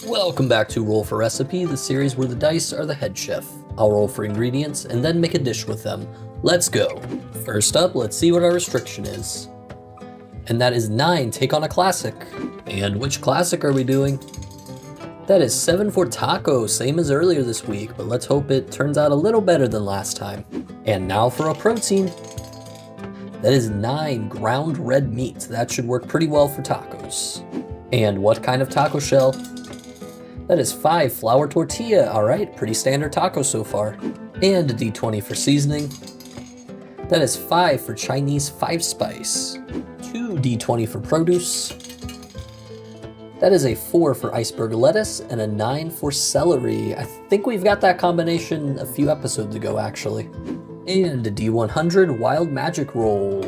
Welcome back to Roll for Recipe, the series where the dice are the head chef. I'll roll for ingredients and then make a dish with them. Let's go. First up, let's see what our restriction is. And that is 9, take on a classic. And which classic are we doing? That is 7 for taco, same as earlier this week, but let's hope it turns out a little better than last time. And now for a protein. That is 9, ground red meat. That should work pretty well for tacos. And what kind of taco shell? That is 5, flour tortilla. Alright, pretty standard taco so far. And a D20 for seasoning. That is 5 for Chinese 5-spice. 2 D20 for produce. That is a 4 for iceberg lettuce and a 9 for celery. I think we've got that combination a few episodes ago, actually. And a D100 wild magic roll.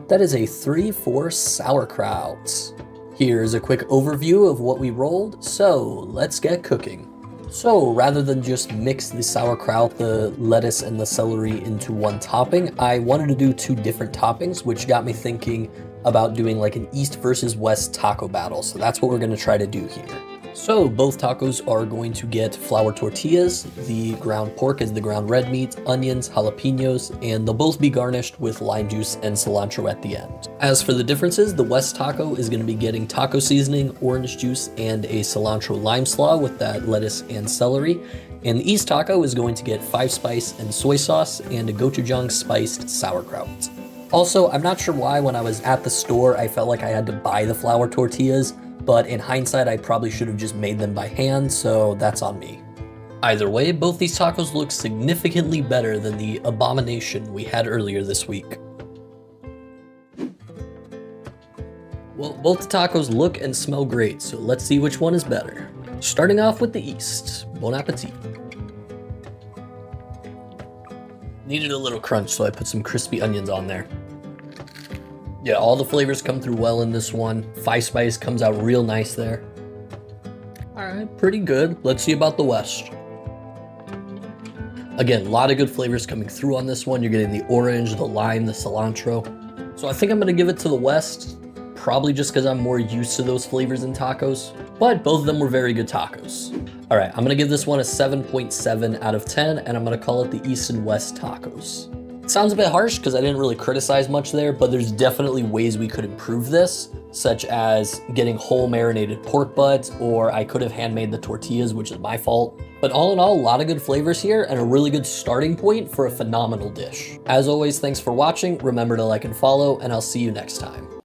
That is a 3 for sauerkraut. Here's a quick overview of what we rolled, so let's get cooking. So rather than just mix the sauerkraut, the lettuce, and the celery into one topping, I wanted to do 2 different toppings, which got me thinking about doing like an East versus West taco battle. So that's what we're gonna try to do here. So both tacos are going to get flour tortillas, the ground pork is the ground red meat, onions, jalapenos, and they'll both be garnished with lime juice and cilantro at the end. As for the differences, the West taco is going to be getting taco seasoning, orange juice, and a cilantro lime slaw with that lettuce and celery. And the East taco is going to get 5-spice and soy sauce and a gochujang spiced sauerkraut. Also, I'm not sure why when I was at the store I felt like I had to buy the flour tortillas, but in hindsight I probably should have just made them by hand, so that's on me. Either way, both these tacos look significantly better than the abomination we had earlier this week. Well, both the tacos look and smell great, so let's see which one is better. Starting off with the East. Bon appetit. Needed a little crunch, so I put some crispy onions on there. Yeah, all the flavors come through well in this one. 5-spice comes out real nice there. Alright, pretty good. Let's see about the West. Again, a lot of good flavors coming through on this one. You're getting the orange, the lime, the cilantro. So I think I'm gonna give it to the West, probably just because I'm more used to those flavors in tacos. But both of them were very good tacos. Alright, I'm gonna give this one a 7.7 out of 10, and I'm gonna call it the East and West tacos. Sounds a bit harsh because I didn't really criticize much there, but there's definitely ways we could improve this, such as getting whole marinated pork butts, or I could have handmade the tortillas, which is my fault. But all in all, a lot of good flavors here and a really good starting point for a phenomenal dish. As always, thanks for watching. Remember to like and follow, and I'll see you next time.